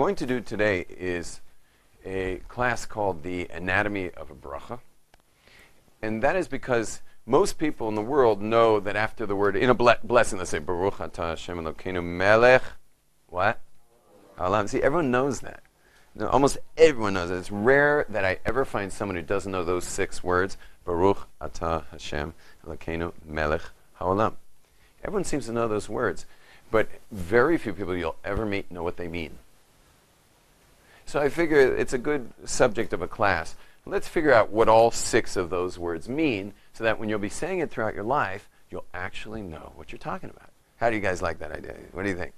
going to do today is a class called The Anatomy of a Bracha. And that is because most people in the world know that after the word, in a blessing, let's say, Baruch atah Hashem Elokeinu melech, what? Haolam. See, everyone knows that. No, almost everyone knows it. It's rare that I ever find someone who doesn't know those 6 words. Baruch atah Hashem Elokeinu melech haolam. Everyone seems to know those words, but very few people you'll ever meet know what they mean. So I figure it's a good subject of a class. Let's figure out what all 6 of those words mean, so that when you'll be saying it throughout your life, you'll actually know what you're talking about. How do you guys like that idea? What do you think?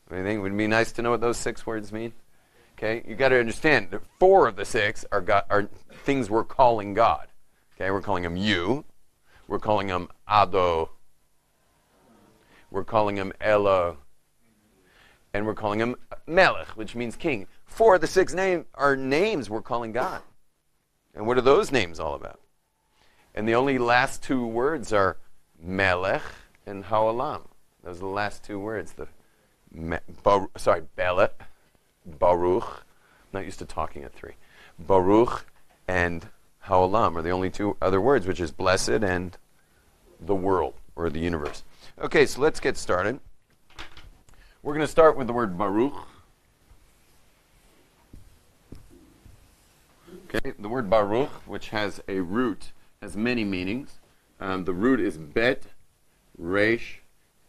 What do you think? Would it be nice to know what those 6 words mean? Okay, you got to understand that 4 of the 6 are things we're calling God. Okay, we're calling him you. We're calling him Ado. We're calling him Elo. And we're calling him Melech, which means king. 4 of the 6 are names we're calling God. And what are those names all about? And the only last 2 words are Melech and Haolam. Those are the last 2 words. Belet, Baruch. I'm not used to talking at 3. Baruch and Haolam are the only 2 other words, which is blessed and the world, or the universe. Okay, so let's get started. We're going to start with the word Baruch. Okay, the word Baruch, which has a root, has many meanings. The root is Bet, Resh,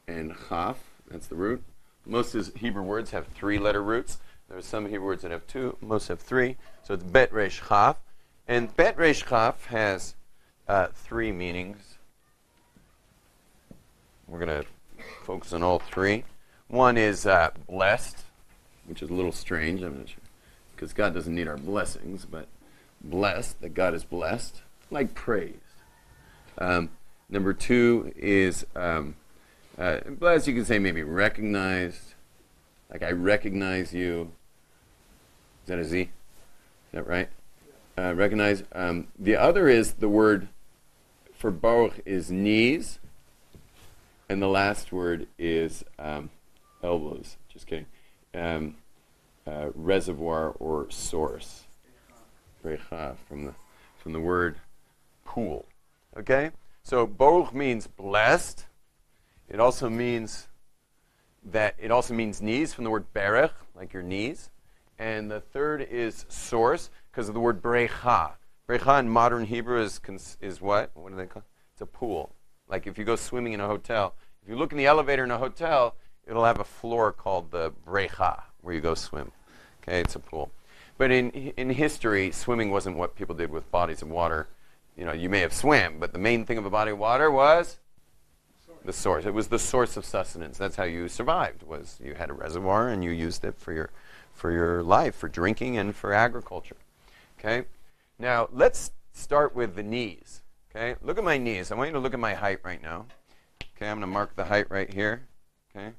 and Chaf. That's the root. Most Hebrew words have 3-letter roots. There are some Hebrew words that have 2. Most have 3. So it's Bet, Resh, Chaf. And Bet, Resh, Chaf has 3 meanings. We're going to focus on all 3. One is blessed, which is a little strange. I'm not sure, because God doesn't need our blessings, but blessed, that God is blessed, like praised. Number 2 is blessed, you can say maybe recognized, like I recognize you. Is that a Z? Is that right? Recognize. The other is the word for Baruch is knees, and the last word is elbows. Just kidding. Reservoir or source. Brecha, from the word pool. Okay? So Baruch means blessed. It also means knees from the word berech, like your knees. And the third is source, because of the word brecha. Brecha in modern Hebrew is what? What do they call it? It's a pool. Like if you go swimming in a hotel, if you look in the elevator in a hotel, it'll have a floor called the brecha, where you go swim. Okay, it's a pool. But in history, swimming wasn't what people did with bodies of water. You know, you may have swam, but the main thing of a body of water was the source. It was the source of sustenance. That's how you survived, was you had a reservoir and you used it for your life, for drinking and for agriculture. Okay? Now, let's start with the knees. Okay? Look at my knees. I want you to look at my height right now. Okay, I'm going to mark the height right here. Okay?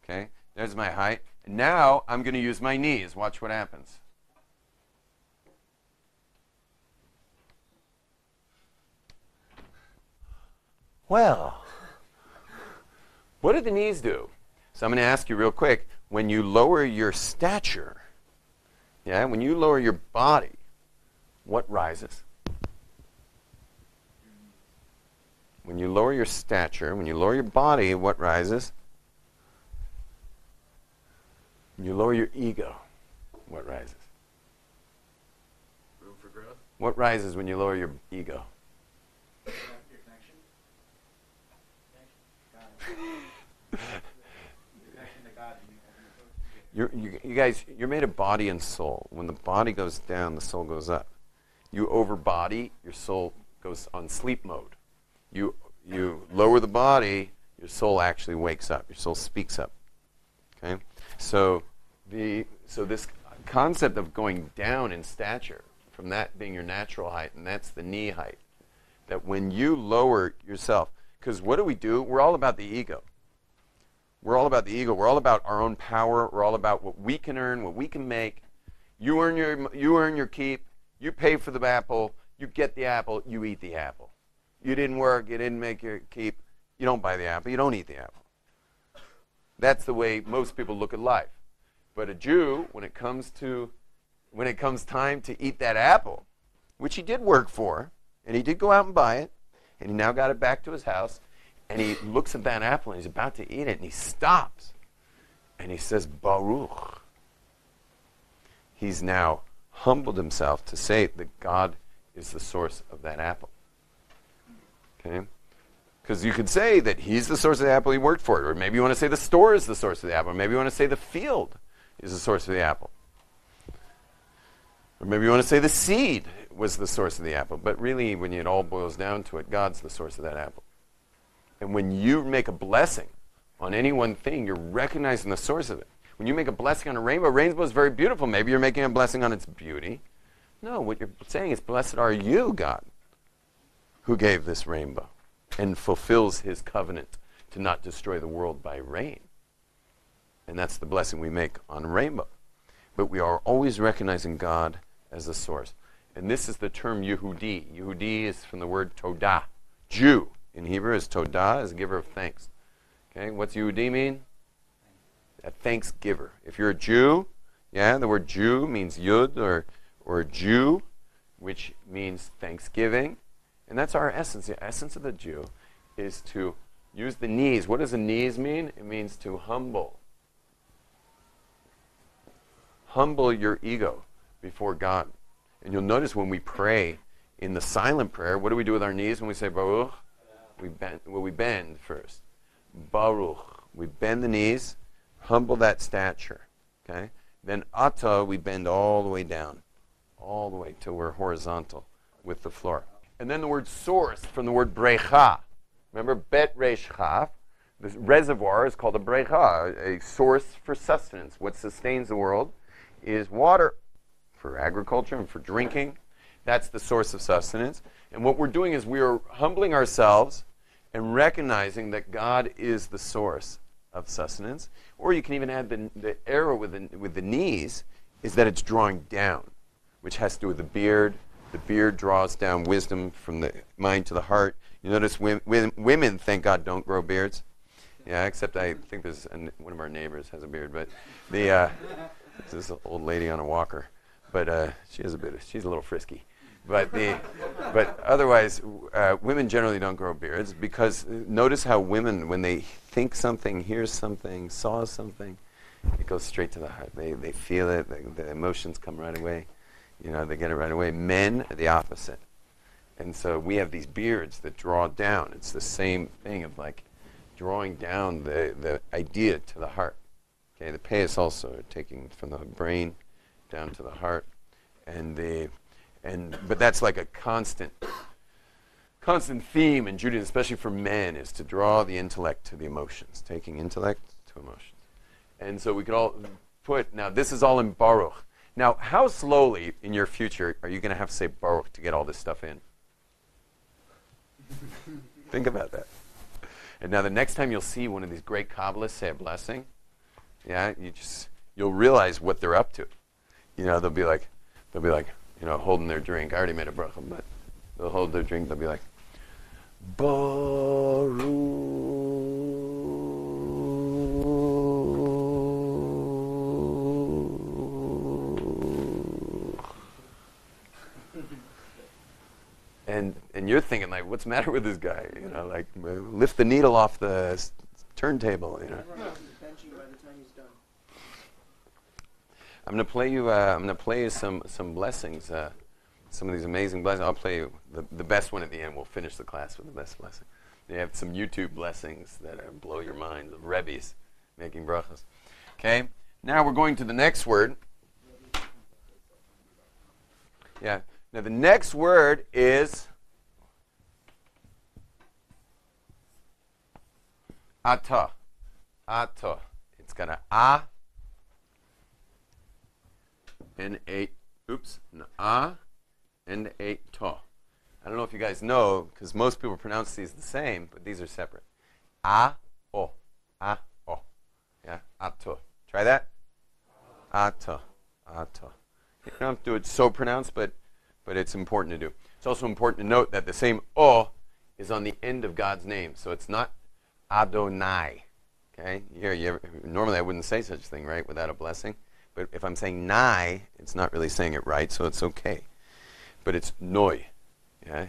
Okay, there's my height. And now I'm going to use my knees. Watch what happens. Well, what do the knees do? So I'm going to ask you real quick, when you lower your stature, when you lower your body, what rises? When you lower your stature, when you lower your body, what rises? When you lower your ego, what rises? Room for growth. What rises when you lower your ego? Your connection to God. You guys, you're made of body and soul. When the body goes down, the soul goes up. You overbody, your soul goes on sleep mode. You lower the body, your soul actually wakes up. Your soul speaks up. Okay? So this concept of going down in stature, from that being your natural height, and that's the knee height, that when you lower yourself, because what do? We're all about the ego. We're all about the ego. We're all about our own power. We're all about what we can earn, what we can make. You earn your keep. You pay for the apple. You get the apple. You eat the apple. You didn't work. You didn't make your keep. You don't buy the apple. You don't eat the apple. That's the way most people look at life. But a Jew, when it comes time to eat that apple, which he did work for, and he did go out and buy it, and he now got it back to his house, and he looks at that apple, and he's about to eat it, and he stops, and he says, Baruch. He's now humbled himself to say that God is the source of that apple. Okay? Because you could say that he's the source of the apple, he worked for it, or maybe you want to say the store is the source of the apple, or maybe you want to say the field is the source of the apple. Or maybe you want to say the seed was the source of the apple. But really, when it all boils down to it, God's the source of that apple. And when you make a blessing on any one thing, you're recognizing the source of it. When you make a blessing on a rainbow is very beautiful. Maybe you're making a blessing on its beauty. No, what you're saying is, blessed are you, God, who gave this rainbow and fulfills his covenant to not destroy the world by rain. And that's the blessing we make on a rainbow. But we are always recognizing God as the source. And this is the term Yehudi. Yehudi is from the word Todah. Jew in Hebrew is Todah, is a giver of thanks. Okay, what's Yehudi mean? A thanksgiver. If you're a Jew, the word Jew means Yud or Jew, which means thanksgiving. And that's our essence. The essence of the Jew is to use the knees. What does the knees mean? It means to humble. Humble your ego before God. And you'll notice when we pray in the silent prayer, what do we do with our knees when we say Baruch? We bend first. Baruch. We bend the knees, humble that stature. Okay? Then Ata, we bend all the way down. All the way till we're horizontal with the floor. And then the word source from the word brecha. Remember, bet resh chaf. The reservoir is called a brecha, a source for sustenance. What sustains the world is water for agriculture and for drinking. That's the source of sustenance. And what we're doing is we are humbling ourselves and recognizing that God is the source of sustenance. Or you can even add the arrow with the knees, is that it's drawing down, which has to do with the beard. The beard draws down wisdom from the mind to the heart. You notice women, thank God, don't grow beards. Yeah, except I think there's one of our neighbors has a beard, but this old lady on a walker, but she's a little frisky. But otherwise, women generally don't grow beards because notice how women, when they think something, hear something, saw something, it goes straight to the heart. They feel it. The emotions come right away. They get it right away. Men are the opposite. And so we have these beards that draw down. It's the same thing of like drawing down the idea to the heart. Okay, the payas also are taking from the brain down to the heart. But that's like a constant theme in Judaism, especially for men, is to draw the intellect to the emotions, taking intellect to emotions. And so we could all now this is all in Baruch. Now, how slowly in your future are you going to have to say Baruch to get all this stuff in? Think about that. And now the next time you'll see one of these great Kabbalists say a blessing, you'll realize what they're up to. They'll be like, holding their drink. I already made a bracha, but they'll hold their drink. They'll be like, Baruch. And you're thinking, like, what's the matter with this guy? Lift the needle off the turntable. I'm going to play you some blessings, some of these amazing blessings. I'll play you the best one at the end. We'll finish the class with the best blessing. They have some YouTube blessings that blow your mind, of Rabbis making brachas. Okay, now we're going to the next word. Yeah. Now the next word is ata. Ata. It's got an a and a a and a to. I don't know if you guys know, because most people pronounce these the same, but these are separate. A o. A o. Yeah. Ato. Try that. Ata. Ata. You don't have to do it so pronounced, but it's important to do. It's also important to note that the same O is on the end of God's name. So it's not Adonai. Okay? Normally I wouldn't say such a thing, right, without a blessing. But if I'm saying nai, it's not really saying it right, so it's okay. But it's noi. Yeah?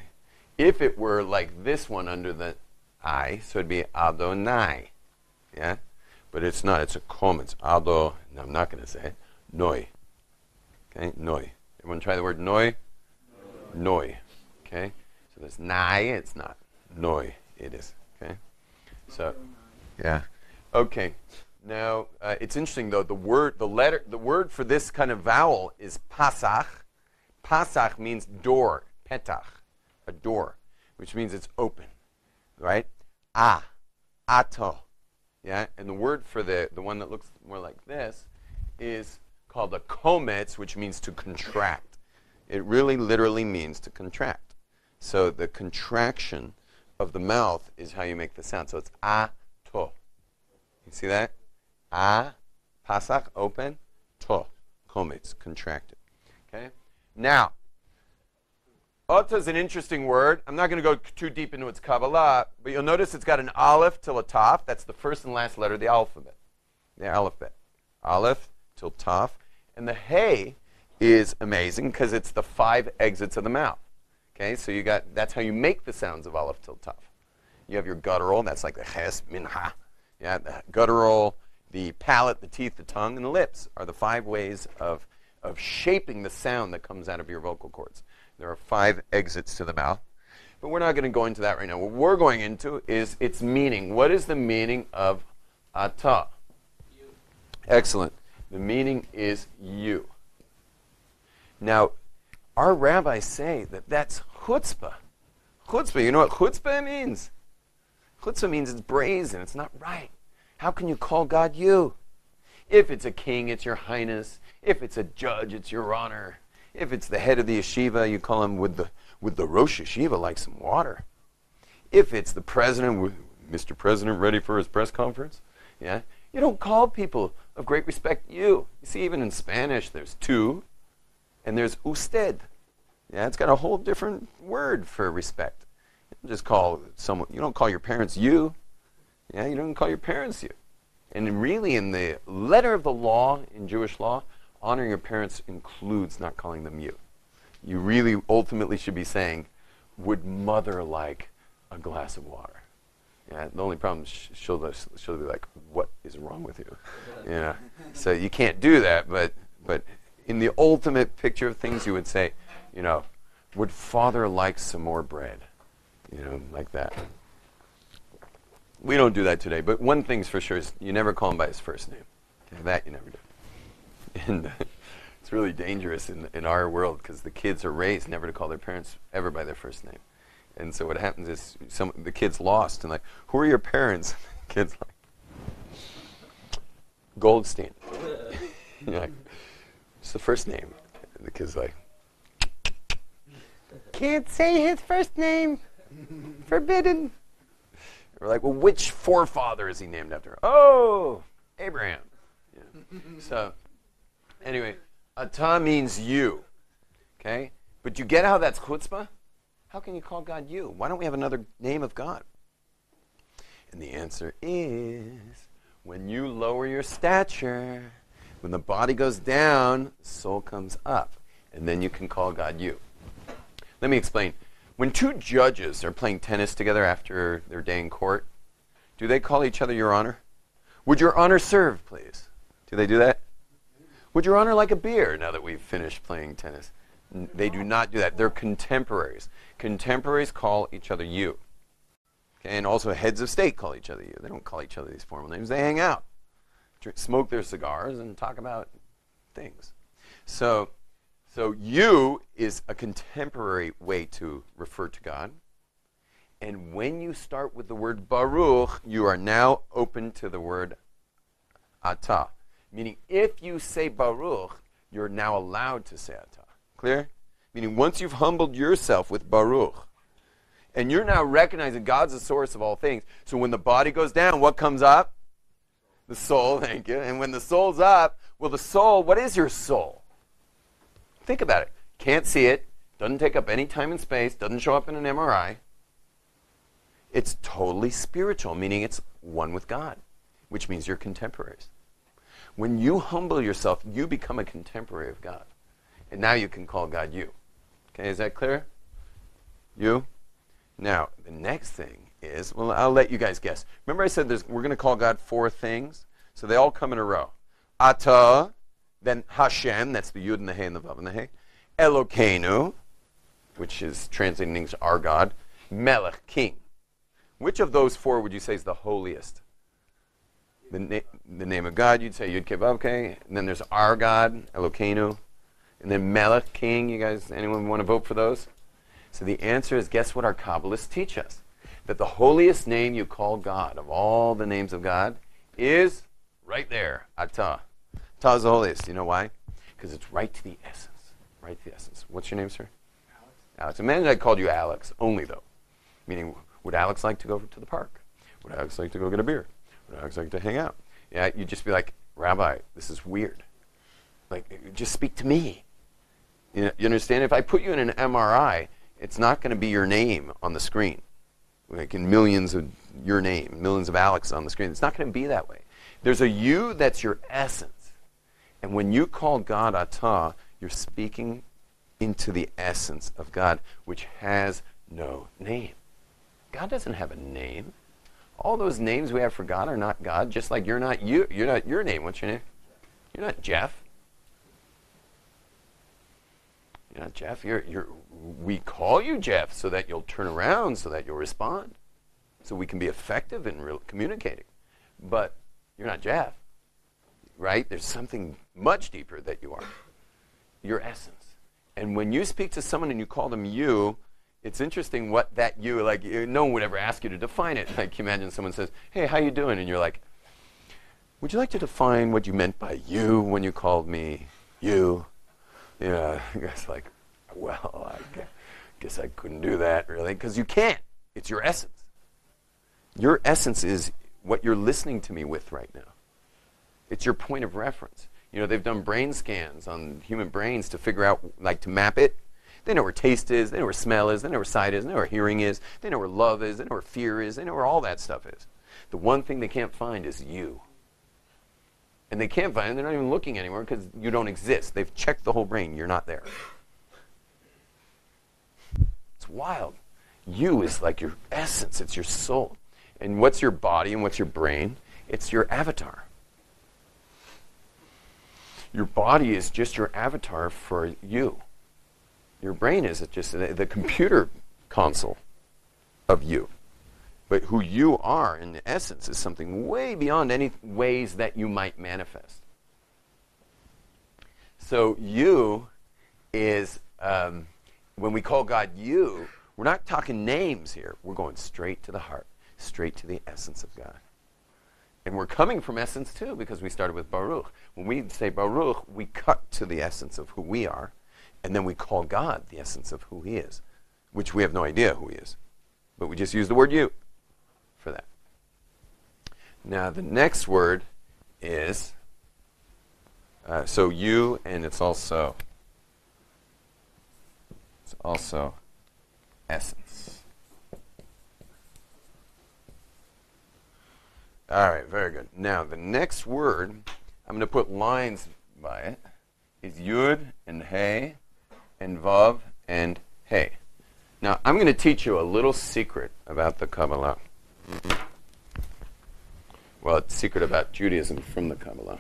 If it were like this one under the I, so it'd be Adonai. Yeah? But it's not. It's a kom. It's Ado. No, I'm not going to say it. Noi. Okay? Noi. Everyone try the word noi? Noi. Okay? So there's nai. It's not. Noi. It is. Okay? So, yeah. Okay. Now, it's interesting though. The word for this kind of vowel is pasach. Pasach means door. Petach. A door, which means it's open. Right? Ato. Yeah? And the word for the one that looks more like this is called a kometz, which means to contract. It really literally means to contract. So the contraction of the mouth is how you make the sound. So it's ato. You see that? Pasach, open, to, kometz, contracted. Okay? Now, Ota is an interesting word. I'm not going to go too deep into its Kabbalah, but you'll notice it's got an aleph till a taf. That's the first and last letter of the alphabet. The alphabet. Aleph till taf. And the hey is amazing because it's the 5 exits of the mouth. Okay, so that's how you make the sounds of aleph till taf. You have your guttural, that's like the ches, minha. Yeah, the guttural, the palate, the teeth, the tongue, and the lips are the 5 ways of shaping the sound that comes out of your vocal cords. There are 5 exits to the mouth. But we're not going to go into that right now. What we're going into is its meaning. What is the meaning of ata? You. Excellent. The meaning is you. Now, our rabbis say that that's chutzpah. Chutzpah, you know what chutzpah means? Chutzpah means it's brazen. It's not right. How can you call God you? If it's a king, it's your highness. If it's a judge, it's your honor. If it's the head of the yeshiva, you call him with the Rosh Yeshiva like some water. If it's the president, Mr. President ready for his press conference, yeah, you don't call people of great respect you. You see, even in Spanish, there's tú, and there's usted. Yeah, it's got a whole different word for respect. You don't just call someone. You don't call your parents you. Yeah, you don't call your parents you. And really, in the letter of the law, in Jewish law, honoring your parents includes not calling them you. You really ultimately should be saying, would mother like a glass of water? Yeah, the only problem is she'll be like, what is wrong with you? Yeah. So you can't do that, but in the ultimate picture of things, you would say, would father like some more bread? Like that. We don't do that today, but one thing's for sure is you never call him by his first name. Okay, that you never do. And it's really dangerous in our world because the kids are raised never to call their parents ever by their first name. And so what happens is the kid's lost and like, who are your parents? The kid's like, Goldstein. Like, it's the first name. And the kid's like, can't say his first name. Forbidden. We're like, well, which forefather is he named after? Oh, Abraham. Yeah. So, anyway, ata means you. Okay? But you get how that's chutzpah? How can you call God you? Why don't we have another name of God? And the answer is, when you lower your stature, when the body goes down, the soul comes up. And then you can call God you. Let me explain. When 2 judges are playing tennis together after their day in court, do they call each other your honor? Would your honor serve, please? Do they do that? Would your honor like a beer now that we've finished playing tennis? They do not do that. They're contemporaries. Contemporaries call each other you. Okay, and also heads of state call each other you. They don't call each other these formal names. They hang out, smoke their cigars, and talk about things. So you is a contemporary way to refer to God. And when you start with the word Baruch, you are now open to the word Ata. Meaning, if you say Baruch, you're now allowed to say Ata. Clear? Meaning, once you've humbled yourself with Baruch, and you're now recognizing God's the source of all things. So when the body goes down, what comes up? The soul, thank you. And when the soul's up, well, the soul, what is your soul? Think about it. Can't see it. Doesn't take up any time and space. Doesn't show up in an MRI. It's totally spiritual, meaning it's one with God. which means you're contemporaries. When you humble yourself, you become a contemporary of God. And now you can call God you. Okay, is that clear? You? Now, the next thing is, well, I'll let you guys guess. Remember I said we're going to call God 4 things? So they all come in a row. Ata, then Hashem, that's the Yud and the He and the Vav and the He. Elokeinu, which is translating English, our God. Melech, king. Which of those 4 would you say is the holiest? The name of God, you'd say Yud Ke Vav Ke. And then there's our God, Elokeinu. And then Melech, king. You guys, anyone want to vote for those? So the answer is, guess what our Kabbalists teach us? That the holiest name you call God, of all the names of God, is right there, Atah. Atah is the holiest. You know why? Because it's right to the essence. Right to the essence. What's your name, sir? Alex. Alex. Imagine I called you Alex, only though. Meaning, would Alex like to go to the park? Would Alex like to go get a beer? Would Alex like to hang out? Yeah, you'd just be like, Rabbi, this is weird. Like, just speak to me. You understand? If I put you in an MRI, it's not going to be your name on the screen. Like in millions of your name, millions of Alex on the screen. It's not going to be that way. There's a you that's your essence. And when you call God Atah, you're speaking into the essence of God, which has no name. God doesn't have a name. All those names we have for God are not God, just like you're not you. You're not your name. What's your name? You're not Jeff. You're not Jeff. We call you Jeff so that you'll turn around, so that you'll respond, so we can be effective in communicating. But you're not Jeff, right? There's something much deeper that you are, your essence. And when you speak to someone and you call them you, it's interesting what that you, like, no one would ever ask you to define it. Like, you imagine someone says, hey, how you doing? And you're like, would you like to define what you meant by you when you called me you? Yeah, I guess like, well, I guess I couldn't do that, really, because you can't. It's your essence. Your essence is what you're listening to me with right now. It's your point of reference. You know, they've done brain scans on human brains to figure out, like, to map it. They know where taste is. They know where smell is. They know where sight is. They know where hearing is. They know where love is. They know where fear is. They know where all that stuff is. The one thing they can't find is you. And they can't find it. They're not even looking anymore because you don't exist. They've checked the whole brain. You're not there. It's wild. You is like your essence. It's your soul. And what's your body and what's your brain? It's your avatar. Your body is just your avatar for you. Your brain is just the computer console of you. But who you are, in essence, is something way beyond any ways that you might manifest. So you is, when we call God you, we're not talking names here. We're going straight to the heart, straight to the essence of God. And we're coming from essence, too, because we started with Baruch. When we say Baruch, we cut to the essence of who we are, and then we call God the essence of who he is, which we have no idea who he is. But we just use the word you for that. Now, the next word is, so you, and it's also essence. All right, very good. Now, the next word, I'm going to put lines by it, is Yud and He and Vav and He. Now, I'm going to teach you a little secret about the Kabbalah. Well, it's a secret about Judaism from the Kabbalah.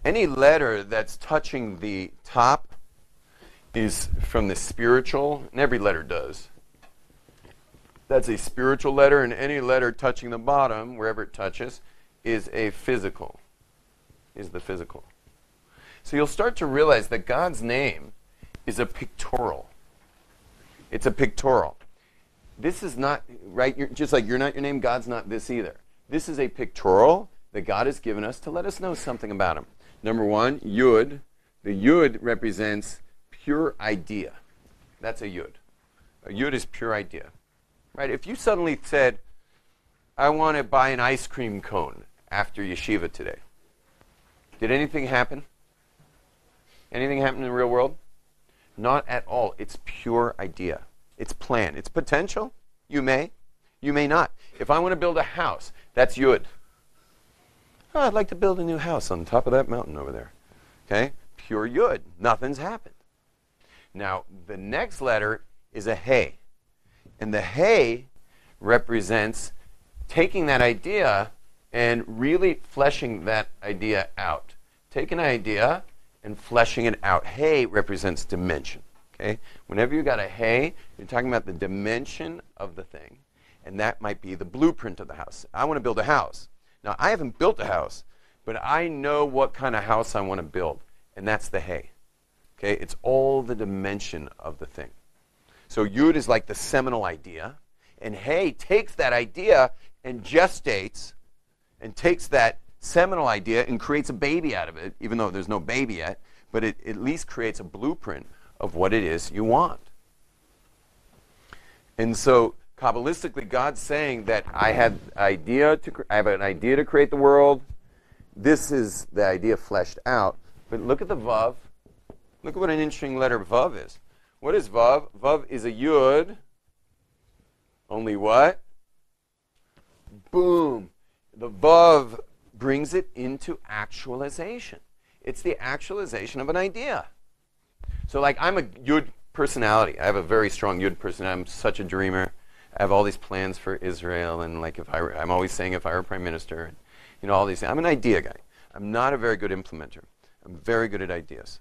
Any letter that's touching the top is from the spiritual, and every letter does. That's a spiritual letter, and any letter touching the bottom, wherever it touches, is a physical, is the physical. So you'll start to realize that God's name is a pictorial. It's a pictorial. This is not, right, just like you're not your name, God's not this either. This is a pictorial that God has given us to let us know something about him. Number one, Yud. The Yud represents pure idea. That's a Yud. A Yud is pure idea. Right? If you suddenly said, I want to buy an ice cream cone after yeshiva today, did anything happen? Anything happen in the real world? Not at all. It's pure idea. It's plan. It's potential. You may not. If I want to build a house, that's yud. Oh, I'd like to build a new house on top of that mountain over there. Okay? Pure yud. Nothing's happened. Now, the next letter is a hey. And the hey represents taking that idea and really fleshing that idea out. Take an idea and fleshing it out. Hey represents dimension. Okay? Whenever you got a hey, you're talking about the dimension of the thing. And that might be the blueprint of the house. I want to build a house. Now, I haven't built a house, but I know what kind of house I want to build. And that's the hey. Okay? It's all the dimension of the thing. So yud is like the seminal idea. And hey takes that idea and gestates and takes that seminal idea and creates a baby out of it, even though there's no baby yet. But it at least creates a blueprint of what it is you want. And so, Kabbalistically, God's saying that I have an idea to create the world. This is the idea fleshed out. But look at the vav. Look at what an interesting letter vav is. What is vav? Vav is a yud. Only what? Boom. The vav brings it into actualization. It's the actualization of an idea. So like I'm a yud personality. I have a very strong yud personality. I'm such a dreamer. I have all these plans for Israel, and like I'm always saying if I were prime minister, and, you know, all these things. I'm an idea guy. I'm not a very good implementer. I'm very good at ideas.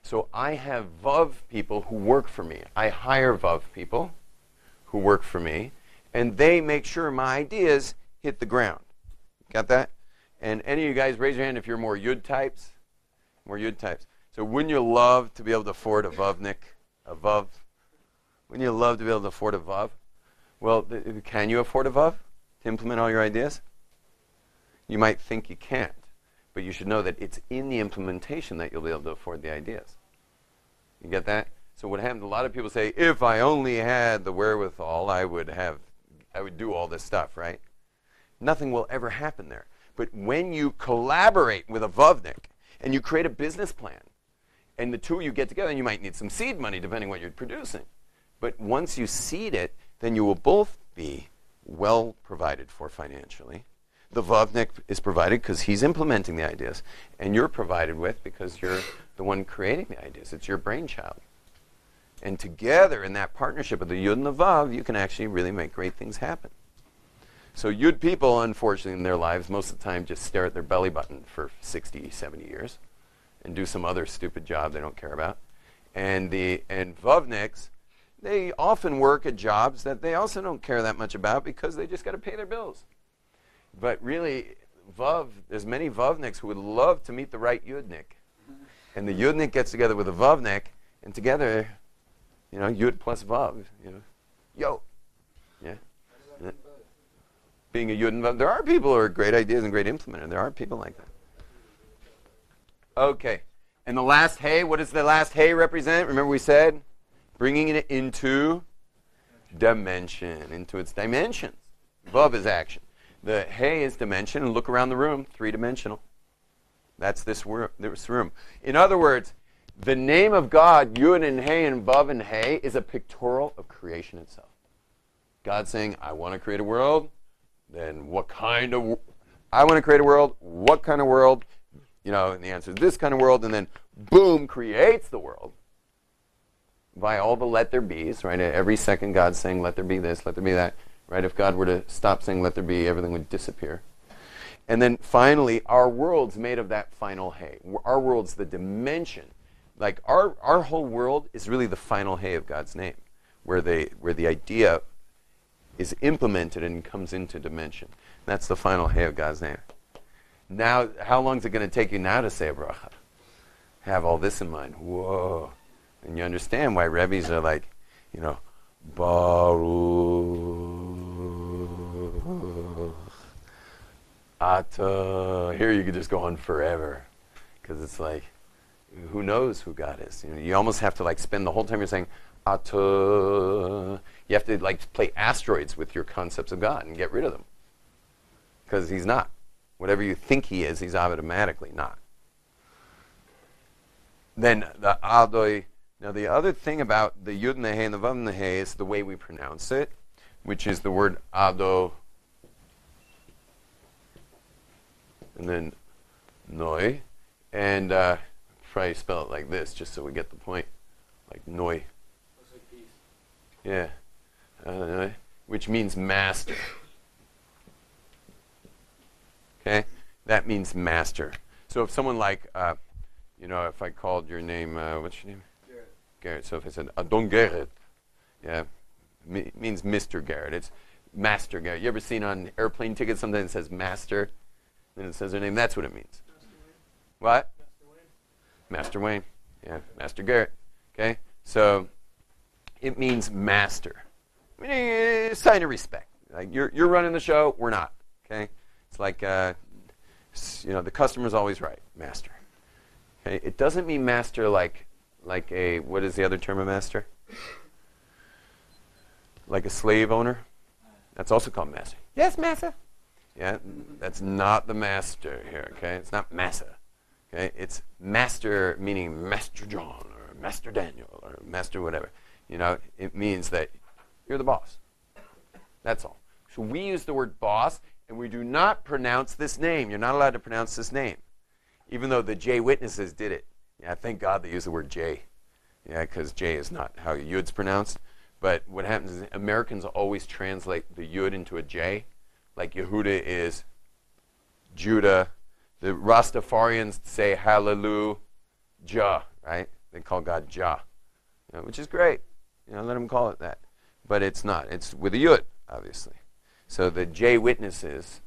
So I have vav people who work for me. I hire vav people who work for me, and they make sure my ideas hit the ground. Got that? And any of you guys, raise your hand if you're more yud types. More yud types. So wouldn't you love to be able to afford a vavnik? A vav? Wouldn't you love to be able to afford a vav? Well, can you afford a vav to implement all your ideas? You might think you can't, but you should know that it's in the implementation that you'll be able to afford the ideas. You get that? So what happens, a lot of people say, if I only had the wherewithal, I would do all this stuff, right? Nothing will ever happen there. But when you collaborate with a vavnik and you create a business plan, and the two of you get together, and you might need some seed money depending what you're producing. But once you seed it, then you will both be well provided for financially. The vavnik is provided because he's implementing the ideas, and you're provided with because you're the one creating the ideas. It's your brainchild. And together in that partnership of the yud and the vav, you can actually really make great things happen. So yud people, unfortunately, in their lives, most of the time just stare at their belly button for 60, 70 years and do some other stupid job they don't care about. And vavniks, they often work at jobs that they also don't care that much about because they just got to pay their bills. But really, there's many vavniks who would love to meet the right yudnik. And the yudnik gets together with the vavnik, and together, you know, yud plus vav, you know, yo. Yeah. Being a yud and vav. There are people who are great ideas and great implementers. There are people like that. Okay. And the last hey, what does the last hey represent? Remember we said? Bringing it into dimension, into its dimensions. Vav is action. The hey is dimension, and look around the room, three-dimensional. That's this room. In other words, the name of God, yud and hey and vav and hey, is a pictorial of creation itself. God saying, I want to create a world, then what kind of, I want to create a world, what kind of world? You know, and the answer is this kind of world, and then boom, creates the world by all the let there be's, right? Every second God's saying, let there be this, let there be that, right? If God were to stop saying, let there be, everything would disappear. And then finally, our world's made of that final hey. Our world's the dimension. Like our whole world is really the final hey of God's name, where the idea is implemented and comes into dimension. That's the final hey of God's name. Now, how long is it going to take you now to say a bracha? Have all this in mind. Whoa. And you understand why Rebbes are like, you know, Baruch Ata. Here you could just go on forever. Because it's like, who knows who God is? You know, you almost have to like spend the whole time you're saying, Ata. You have to like play asteroids with your concepts of God and get rid of them. Because he's not. Whatever you think he is, he's automatically not. Then the Adoi. Now the other thing about the Yud and the Hey and the Vav and the Hey is the way we pronounce it. which is the word ado, and then noi, and probably spell it like this, just so we get the point, like noi. Looks like peace. Yeah, which means master. Okay, that means master. So if someone like, if I called your name, what's your name? Garrett. Garrett. So if I said Adon Garrett, yeah, means Mr. Garrett. It's Master Garrett. You ever seen on airplane tickets something that says Master, then it says their name? That's what it means. Master Wayne. What? Master Wayne. Master Wayne. Yeah, Master Garrett. Okay, so it means master. I mean, a sign of respect. Like you're running the show, we're not. Okay, it's like the customer's always right, master. Okay, it doesn't mean master like a, what is the other term of master? Like a slave owner. That's also called master. Yes, master. Yeah, that's not the master here. Okay, it's not massa. Okay, it's master meaning Master John or Master Daniel or Master whatever. It means that you're the boss. That's all. So we use the word boss, and we do not pronounce this name. You're not allowed to pronounce this name, even though the J witnesses did it. Yeah, thank God they use the word J. Yeah, because J is not how Yud's pronounced. But what happens is Americans always translate the Yud into a J, like Yehuda is Judah. The Rastafarians say Hallelujah, right? They call God Jah, which is great. Let them call it that. But it's not. It's with a Yud, obviously. So the J witnesses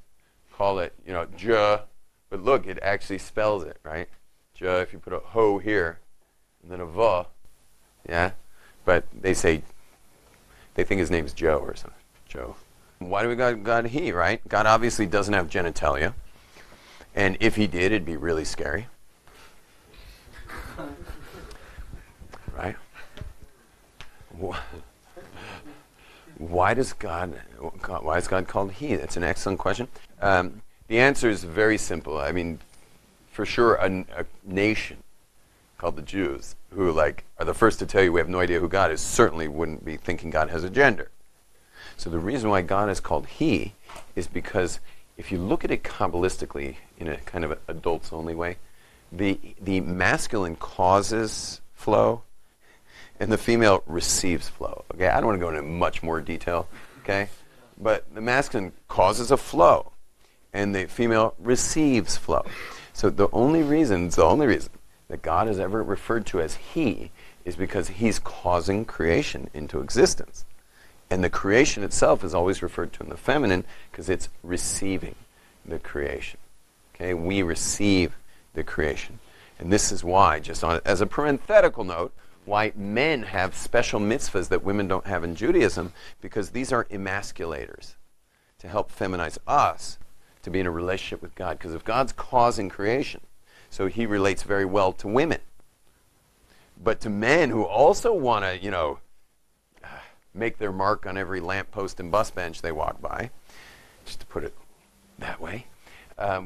call it, Jah. But look, it actually spells it, right? Jah, if you put a ho here, and then a va, yeah? But they think his name is Joe or something. Joe. Why do we got God he, right? God obviously doesn't have genitalia. And if he did, it'd be really scary. Right? Why is God called he? That's an excellent question. The answer is very simple. I mean, for sure, a nation called the Jews, who are the first to tell you we have no idea who God is, certainly wouldn't be thinking God has a gender. So the reason why God is called he is because if you look at it Kabbalistically in a kind of adults-only way, the masculine causes flow, and the female receives flow. Okay, I don't want to go into much more detail. Okay, but the masculine causes a flow, and the female receives flow. So the only reason that God is ever referred to as he is because he's causing creation into existence. And the creation itself is always referred to in the feminine because it's receiving the creation. Okay, we receive the creation. And this is why, as a parenthetical note, why men have special mitzvahs that women don't have in Judaism, because these are emasculators to help feminize us to be in a relationship with God. Because if God's causing creation, so he relates very well to women. But to men who also want to, make their mark on every lamppost and bus bench they walk by, just to put it that way.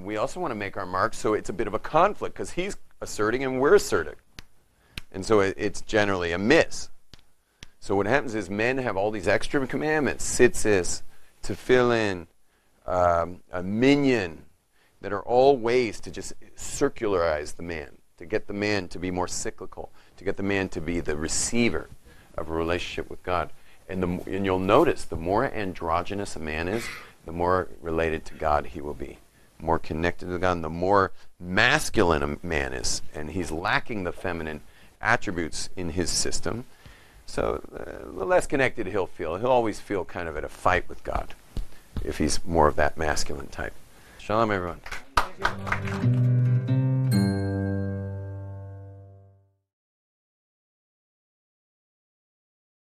We also want to make our mark, so it's a bit of a conflict, because he's asserting and we're asserting. And so it's generally a miss. So what happens is men have all these extra commandments, tzitzis, tefillin, a minyan, that are all ways to just circularize the man, to get the man to be more cyclical, to get the man to be the receiver of a relationship with God. And you'll notice the more androgynous a man is, the more related to God he will be. More connected to God, and the more masculine a man is, and he's lacking the feminine attributes in his system. So the less connected he'll feel. He'll always feel kind of at a fight with God if he's more of that masculine type. Shalom, everyone. Thank you.